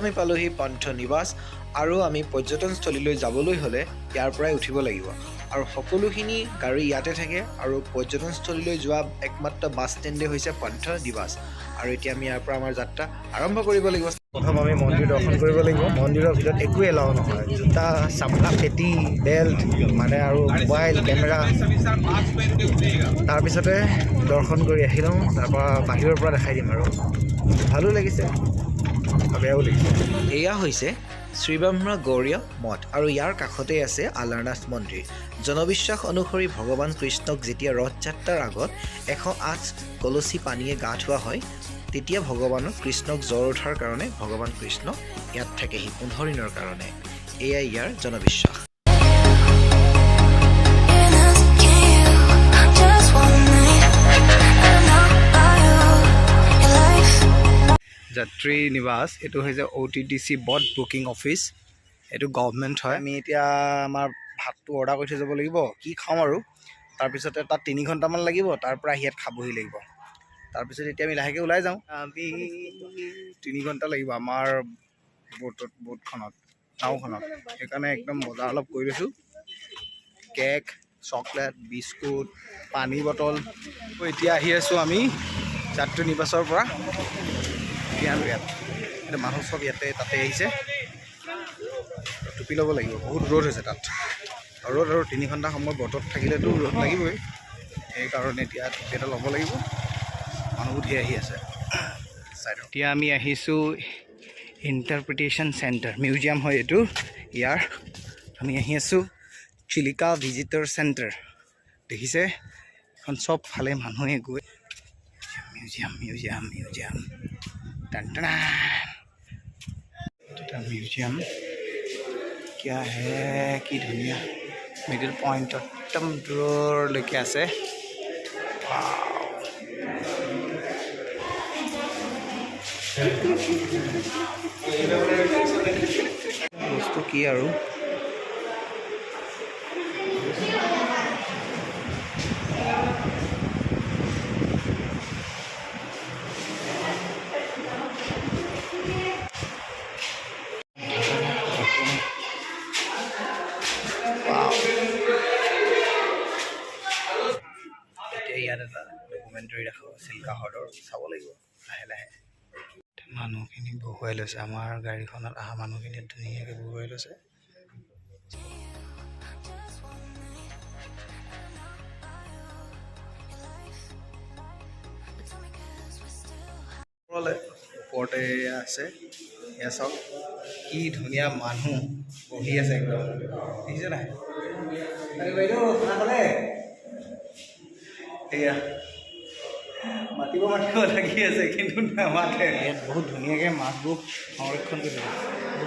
আমি পালোহি পন্থ নিবাস আৰু আমি পৰ্যটনস্থলীলৈ যাবলৈ হ'লে ইয়াৰ পৰাই উঠিব লাগিব আৰু সকলোখিনি গাড়ী ইয়াতে থাকে আৰু পৰ্যটনস্থলীলৈ যোৱা একমাত্ৰ বাছ ষ্টেণ্ডে হৈছে পন্থ নিবাস আৰু এতিয়া আমি ইয়াৰ পৰা আমাৰ যাত্ৰা আৰম্ভ কৰিব লাগিব। প্ৰথম আমি মন্দিৰ দৰ্শন কৰিব লাগিব। মন্দিৰৰ ভিতৰত একো এলাও নহয়, জোতা চাপলা পেটি বেল্ট মানে আৰু মোবাইল কেমেৰা। তাৰপিছতে দৰ্শন কৰি আহি লওঁ, তাৰপৰা বাহিৰৰ পৰা দেখাই দিম আৰু ভালো লাগিছে বেয়াও লাগিছে। এয়া হৈছে শ্ৰীব্ৰহ্ম গৌড়ীয় মঠ আৰু ইয়াৰ কাষতেই আছে আলাৰনাথ মন্দিৰ। জনবিশ্বাস অনুসৰি ভগৱান কৃষ্ণক যেতিয়া ৰথ যাত্ৰাৰ আগত 108 কলচী পানীয়ে গা ধোৱা হয়, তেতিয়া ভগৱানৰ কৃষ্ণক জ্বৰ উঠাৰ কাৰণে ভগৱান কৃষ্ণ ইয়াত থাকেহি 15 দিনৰ কাৰণে। এয়াই ইয়াৰ জনবিশ্বাস। যাত্ৰী নিবাস এইটো হৈছে OTTC বট বুকিং অফিচ। এইটো গভৰ্ণমেণ্ট হয়। আমি এতিয়া আমাৰ ভাতটো অৰ্ডাৰ কৰি থৈ যাব লাগিব, কি খাওঁ আৰু তাৰপিছতে তাত 3 ঘণ্টামান লাগিব, তাৰ পৰা ইয়াত খাবহি লাগিব। তাৰপিছত এতিয়া আমি লাহেকৈ ওলাই যাওঁ। আমি 3 ঘণ্টা লাগিব আমাৰ বোটখনত নাওখনত, সেইকাৰণে একদম বজাৰ অলপ কৰি লৈছোঁ। কেক, চকলেট, বিস্কুট, পানী বটল। এতিয়া আহি আছোঁ আমি যাত্ৰী নিবাসৰ পৰা। আৰু ইয়াত এতিয়া মানুহ চব তাতে আহিছে। টুপি ল'ব লাগিব, বহুত ৰ'দ হৈছে তাত। ৰ'দ আৰু 3 ঘণ্টা সময় বতৰত থাকিলেতো ৰ'দ লাগিবই, সেইকাৰণে এতিয়া টুপি এটা ল'ব লাগিব। মানুহবোৰ ধেৰ আহি আছে চাইডত। এতিয়া আমি আহিছোঁ ইণ্টাৰপ্ৰিটেশ্যন চেণ্টাৰ, মিউজিয়াম হয় এইটো ইয়াৰ। আমি আহি আছোঁ চিলিকা ভিজিটৰ চেণ্টাৰ। দেখিছে এখন চব ফালে মানুহে গৈ মিউজিয়াম মিউজিয়াম মিউজিয়াম म्यूजियम क्या है कि धुनिया मिडिल पॉइंट एकदम दूर लेके आसे। बस्तु की आरु ডকুমেণ্টাৰী দেখা চিল্কা হ্ৰদৰ চাব লাগিব লাহে লাহে। মানুহখিনি বহুৱাই লৈছে, আমাৰ গাড়ীখনত অহা মানুহখিনি ধুনীয়াকৈ বহুৱাই লৈছে। ওপৰতে আছে, এয়া চাওক কি ধুনীয়া মানুহ বহি আছে একদম, দেখিছে নাই? বাইদেউ খানা খালে? এয়া মাতিব লাগি আছে কিন্তু নামাতে। ইয়াত বহুত ধুনীয়াকৈ মাছবোৰ সংৰক্ষণ কৰি দিছে।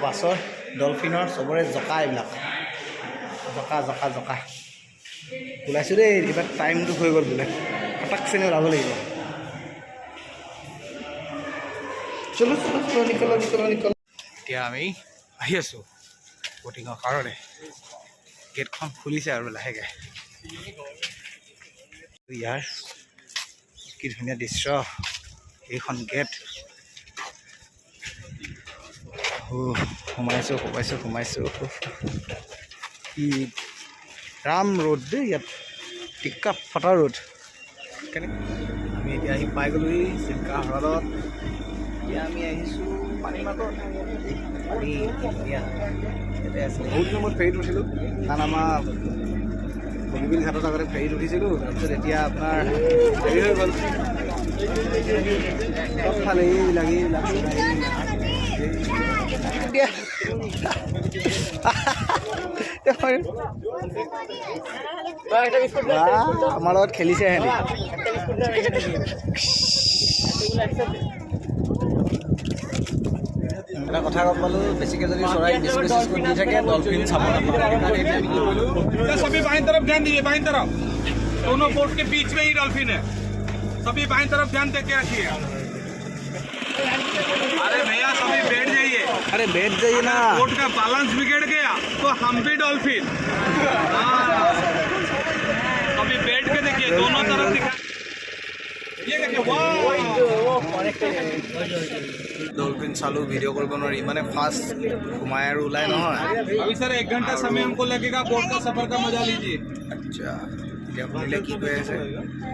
বাছৰ ডলফিনৰ চবৰে জকা, এইবিলাক জকা জকা জকা। ওলাইছোঁ দেই, এইবাৰ টাইমটো হৈ গ'ল বোলে, ফটাক চেনে ওলাব লাগিব। চলো চলো চলো নিকল নিকল নিকল। এতিয়া আমি আহি আছোঁ বটিঙৰ কাৰণে। গেটখন খুলিছে আৰু লাহেকৈ। ইয়াৰ কি ধুনীয়া দৃশ্য, এইখন গেট। সোমাইছোঁ কি ৰাম ৰোড দেই, ইয়াত টিকা ফটা ৰোড। কেনেকৈ আমি এতিয়া আহি পাই গ'লোহি চিল্কা হ্ৰদত। এতিয়া আমি আহিছোঁ পানী মাতত। পানী ধুনীয়া ইয়াতে আছে। বহুত দিনৰ মূৰত ফেৰীত উঠিলোঁ, কাৰণ আমাৰ বগীবিল ঘাটত আগতে ফেৰীত উঠিছিলোঁ। তাৰপিছত এতিয়া আপোনাৰ হেৰি হৈ গ'ল, চবফালে এইবিলাক আমাৰ লগত খেলিছে সিহঁতি। এটা কথা গম পালোঁ, বেছিকৈ যদি চৰাই বিস্কুট চিস্কুট দি থাকে ডলফিন চাব सभी बाईं तरफ ध्यान दीजिए, बाईं तरफ दोनों बोट के बीच में ही डॉल्फिन है। सभी बाईं तरफ ध्यान देके रखिए। अरे भैया सभी बैठ जाइए। अरे बैठ जाइए ना, बोट का बैलेंस बिगड़ गया तो हम भी डॉल्फिन। अभी बैठ के देखिए, दोनों तरफ दिखा। ये देखिए वाह डॉल्फिन चालू वीडियो কৰিব নোৱাৰি মানে ফাষ্ট ঘুমাই আৰু ওলাই নহয় अभी सर 1 घंटा समय हमको लगेगा बोट का सफर का मजा लीजिए আচ্ছা এতিয়া শুনিলে কি কৈ আছে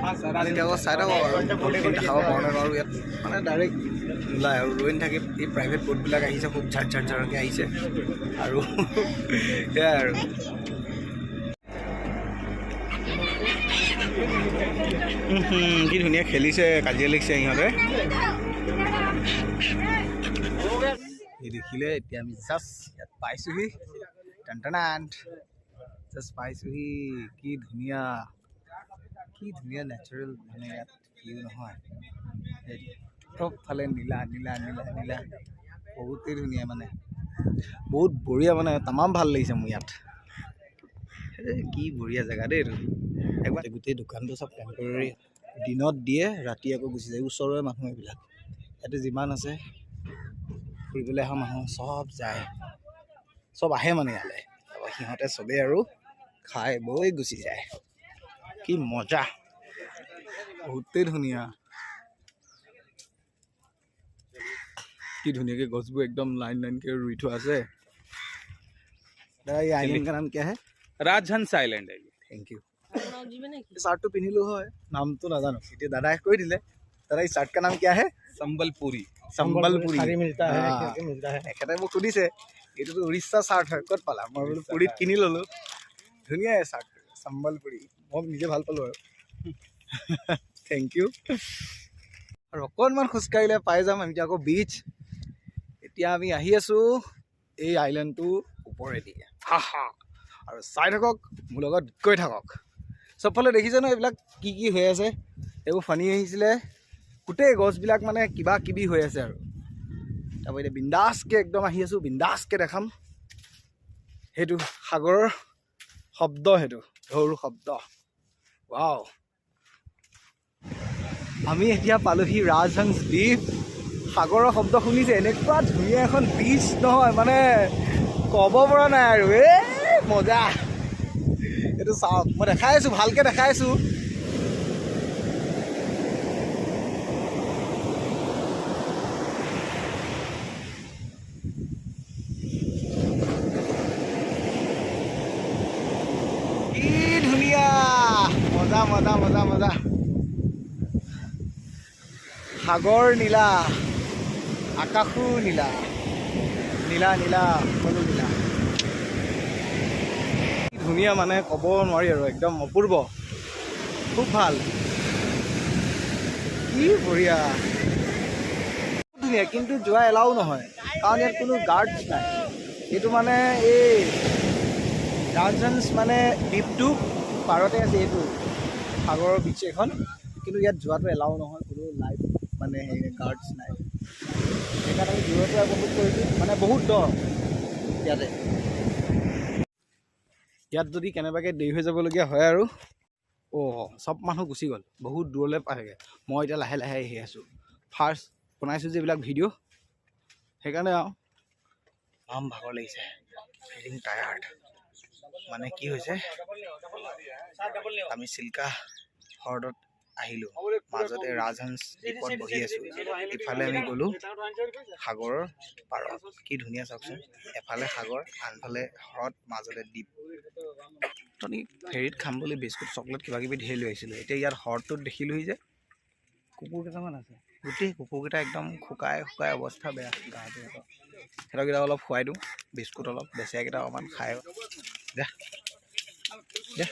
हाँ सर আমি এতিয়া আকৌ চাই থাকোঁ ডলফিন দেখাব পৰা নাই আৰু ইয়াত মানে ডাইৰেক্ট নোলায় আৰু ৰৈ নাথাকে এই প্ৰাইভেট ব'টবিলাক আহিছে খুব ঝাৰ ঝাৰ ঝাৰকৈ আহিছে আৰু সেয়াই আৰু কি ধুনীয়া খেলিছে কাজিয়া লাগিছে সিহঁতে দেখিলে এতিয়া আমি জাষ্ট ইয়াত পাইছোঁহি জাষ্ট পাইছোঁহি কি ধুনীয়া নেচাৰেল মানে ইয়াত ভিউ নহয় চবফালে নীলা নীলা নীলা নীলা বহুতেই ধুনীয়া মানে বহুত বঢ়িয়া মানে তামাম ভাল লাগিছে মোৰ ইয়াত কি বঢ়িয়া জেগা দেই এইটো একবাৰ গোটেই দোকানটো চব টেম্পৰেৰী দিনত দিয়ে ৰাতি আকৌ গুচি যায় ওচৰৰে মানুহ এইবিলাক ইয়াতে যিমান আছে ফুৰিবলৈ অহা মানুহ চব যায় চব আহে মানে ইয়ালৈ তাৰপৰা সিহঁতে চবেই আৰু খাই বৈ গুচি যায় কি মজা বহুতেই ধুনীয়া কি ধুনীয়াকৈ গছবোৰ একদম লাইন লাইনকৈ ৰুই থোৱা আছে দাদা এই আইলেণ্ড কা নাম क्या है राजहंस आइलैंड है থেংক ইউ চাৰ্টটো পিন্ধিলোঁ হয় নামটো নাজানো এতিয়া দাদাই কৈ দিলে দাদা এই চাৰ্ট কা নাম क्या है संबलपुरी সম্বলপুৰী এখেতে মোক সুধিছে এইটোতো উৰিষ্যা চাৰ্ট হয় ক'ত পালা মই বোলো পুৰীত কিনি ল'লোঁ ধুনীয়া চাৰ্ট সম্বলপুৰী মই নিজে ভাল পালোঁ আৰু থেংক ইউ আৰু অকণমান খোজকাঢ়িলে পাই যাম আমি আকৌ বিচ এতিয়া আমি আহি আছোঁ এই আইলেণ্ডটো ওপৰেদি আৰু চাই থাকক মোৰ লগত গৈ থাকক চবফালে দেখিছে ন এইবিলাক কি কি হৈ আছে এইবোৰ ফানি আহিছিলে গোটেই গছবিলাক মানে কিবা কিবি হৈ আছে আৰু তাৰপৰা এতিয়া বিন্দাছকৈ একদম আহি আছোঁ বিন্দাছকৈ দেখাম সেইটো সাগৰৰ শব্দ সেইটো ঢৌৰ শব্দ ৱাও আমি এতিয়া পালোহি ৰাজহংস দ্বীপ সাগৰৰ শব্দ শুনিছে এনেকুৱা ধুনীয়া এখন বীচ নহয় মানে ক'ব পৰা নাই আৰু মজা এইটো চাওক মই দেখাই আছোঁ ভালকৈ দেখাই আছোঁ কি ধুনীয়া মজা মজা মজা মজা সাগৰ নীলা আকাশো নীলা নীলা নীলা সকলো নীলা ধুনীয়া মানে ক'ব নোৱাৰি আৰু একদম অপূৰ্ব খুব ভাল কি বঢ়িয়া ধুনীয়া কিন্তু যোৱা এলাও নহয় কাৰণ ইয়াত কোনো গাৰ্ডছ নাই এইটো মানে এই ৰাজহংস মানে দ্বীপটো পাৰতে আছে এইটো সাগৰৰ বিচ এখন কিন্তু ইয়াত যোৱাটো এলাও নহয় কোনো লাইফ মানে গাৰ্ডছ নাই সেইকাৰণে আমি দূৰৰ পৰা উপভোগ কৰিছোঁ মানে বহুত দ ইয়াতে ইয়াত যদি কেনেবাকৈ দেৰি হৈ যাবলগীয়া হয় আৰু চব মানুহ গুচি গ'ল বহুত দূৰলৈ পায়গৈ মই এতিয়া লাহে লাহে আহি আছোঁ ফাৰ্ষ্ট বনাইছোঁ যে এইবিলাক ভিডিঅ' সেইকাৰণে আৰু ভাগৰ লাগিছে ফিলিং টায়াৰ্ড মানে কি হৈছে আমি চিল্কা হ্ৰদত আহিলোঁ মাজতে ৰাজহংস দ্বীপত বহি আছোঁ ইফালে আমি গ'লোঁ সাগৰৰ পাৰত কি ধুনীয়া চাওকচোন এফালে সাগৰ আনফালে হ্ৰদ মাজতে দ্বীপ তনি ফেৰীত খাম বুলি বিস্কুট চকলেট কিবা কিবি ধেৰ লৈ আহিছিলোঁ এতিয়া ইয়াত হ্ৰদটোত দেখিলোঁহি যে কুকুৰ কেইটামান আছে গোটেই কুকুৰকেইটা একদম শুকাই অৱস্থা বেয়া গাটো সিহঁতকেইটা অলপ খুৱাই দিওঁ বিস্কুট অলপ বেচেৰাকেইটা অকণমান খাই দে দে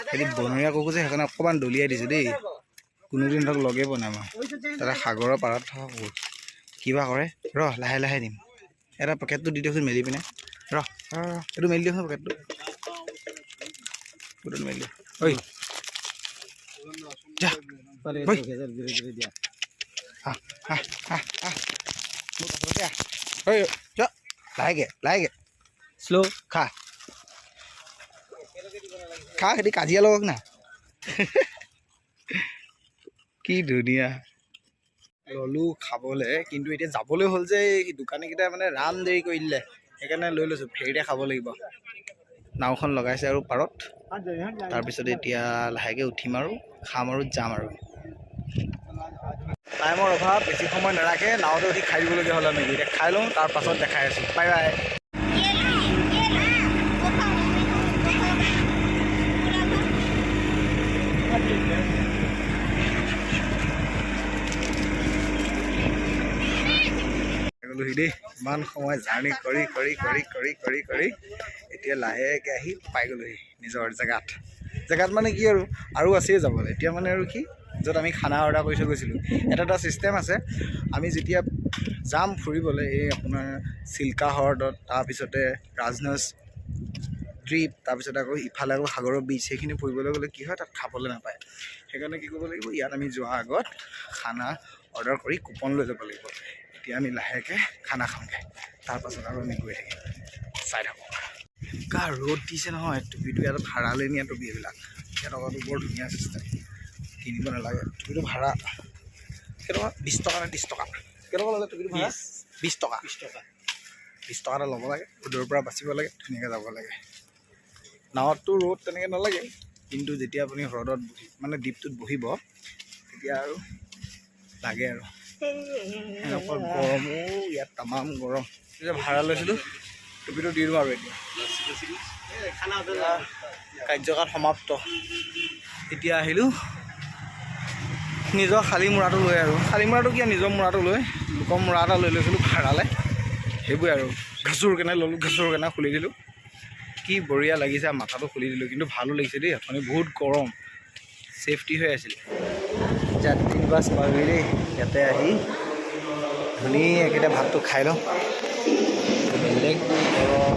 হেৰি বনৰীয়া কুকুৰ যে সেইকাৰণে অকণমান দলিয়াই দিছোঁ দেই কোনোদিন ধৰক লগেই পোৱা নাই মই তাতে সাগৰৰ পাৰত থকা কুকুৰ কিবা কৰে লাহে লাহে দিম এটা পেকেটটো দি দিয়কচোন মেলি পিনে এইটো মেলি দিয়কচোন পেকেটটো মেলি দিয়ক ঐ লাহেকে শ্ল' খা খেতি কাজিয়া লগক না কি ধুনীয়া ললোঁ খাবলৈ কিন্তু এতিয়া যাবলৈ হ'ল যে দোকানীকেইটাই মানে ৰাম দেৰি কৰি দিলে সেইকাৰণে লৈ লৈছোঁ ফেৰীতে খাব লাগিব নাওখন লগাইছে আৰু পাৰত তাৰপিছত এতিয়া লাহেকৈ উঠিম আৰু খাম আৰু যাম আৰু টাইমৰ অভাৱ বেছি সময় নাৰাখে নাওতে উঠি খাই দিবলগীয়া হ'ল আমি এতিয়া খাই লওঁ তাৰ পাছত দেখাই আছোঁ বাই বাই দেই ইমান সময় জাৰ্ণি কৰি কৰি কৰি কৰি কৰি কৰি এতিয়া লাহেকৈ আহি পাই গ'লোহি নিজৰ জেগাত মানে কি আৰু আছেই যাবলৈ এতিয়া মানে আৰু কি য'ত আমি খানা অৰ্ডাৰ কৰি থৈ গৈছিলোঁ এটা ছিষ্টেম আছে আমি যেতিয়া যাম ফুৰিবলৈ এই আপোনাৰ চিল্কা হ্ৰদত তাৰপিছতে ৰাজনছ ট্ৰিপ তাৰপিছত আকৌ ইফালে আকৌ সাগৰৰ বীচ সেইখিনি ফুৰিবলৈ গ'লে কি হয় তাত খাবলৈ নাপায় সেইকাৰণে কি কৰিব লাগিব ইয়াত আমি যোৱাৰ আগত খানা অৰ্ডাৰ কৰি কুপন লৈ যাব লাগিব এতিয়া আমি লাহেকৈ খানা খামগৈ তাৰপাছত আৰু আমি গৈ থাকিম চাই থাকোঁ কা ৰ'দ দিছে নহয় টুপিটো ইয়াত ভাড়ালৈ নিয়া টুপি এইবিলাক ইয়াত টকাটো বৰ ধুনীয়া চিষ্টেম কিনিব নালাগে টুপিটো ভাড়া কেইটকা 20 টকা নে 30 টকা কেইটকা ল'লে টুপিটো ভাড়া 20 টকা 20 টকা এটা ল'ব লাগে ৰ'দৰ পৰা বাচিব লাগে ধুনীয়াকৈ যাব লাগে নাৱততো ৰ'দ তেনেকৈ নালাগে কিন্তু যেতিয়া আপুনি হ্ৰদত মানে দ্বীপটোত বহিব তেতিয়া আৰু লাগে আৰু এনেকুৱা গৰমো ইয়াত তামাম গৰম এতিয়া ভাড়া লৈছিলোঁ টুপিটো দি দিওঁ আৰু এতিয়া কাৰ্যকাল সমাপ্ত এতিয়া আহিলোঁ নিজৰ খালী মূৰাটো লৈ আৰু খালী মূৰাটো কিয় নিজৰ মূৰাটো লৈ লোকৰ মূৰা এটা লৈ লৈছিলোঁ ভাড়ালৈ সেইবোৰে আৰু ঘাচুৰ কেনে ল'লোঁ ঘাচুৰ কেনে খুলি দিলোঁ কি বঢ়িয়া লাগিছে মাথাটো খুলি দিলোঁ কিন্তু ভালো লাগিছে দেই আপুনি বহুত গৰম ছেফটি হৈ আছিল যাত্ৰী বাছ পাবি দেই ইয়াতে আহি ধুনীয়াকৈ এতিয়া ভাতটো খাই লওঁ বেলেগ গৰম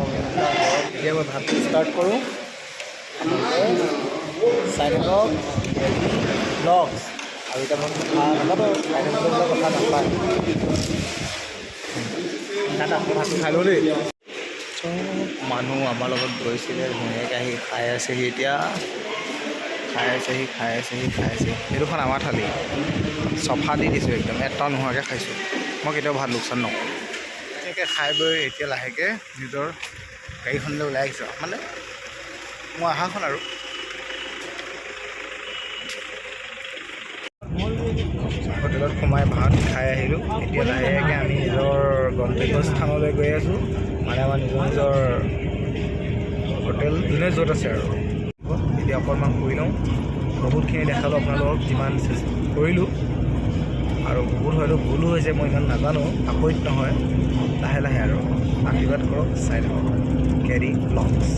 এতিয়া মই ভাতটো ষ্টাৰ্ট কৰোঁ চাই থাকক ব্লগছ আৰু এতিয়া মই কথা নাপাতো চাই থাকিবলৈ কথা নাপায় ভাতটো খাই লওঁ দেই চব মানুহ আমাৰ লগত গৈছিলে ধুনীয়াকৈ আহি খাই আছেহি এতিয়া খাই আছেহি এইটোখন আমাৰ থালি চফা দি দিছোঁ একদম এটা নোহোৱাকৈ খাইছোঁ মই কেতিয়াও ভাত লোকচান নকৰোঁ এনেকৈ খাই বৈ এতিয়া লাহেকৈ নিজৰ গাড়ীখনলৈ ওলাই আহিছোঁ মানে মই অহাখন আৰু হোটেলত সোমাই ভাত খাই আহিলোঁ এতিয়া লাহেকৈ আমি নিজৰ গন্তব্যস্থানলৈ গৈ আছোঁ মানে আমাৰ নিজৰ হোটেল যোনে য'ত আছে আৰু এতিয়া অকণমান ফুৰি লওঁ বহুতখিনি দেখালোঁ আপোনালোকক যিমান কৰিলোঁ আৰু বহুত হয়তো ভুলো হৈছে মই ইমান নাজানো আচৰিত নহয় লাহে লাহে আৰু আশীৰ্বাদ কৰক চাই থাকক কেৰি ব্লগছ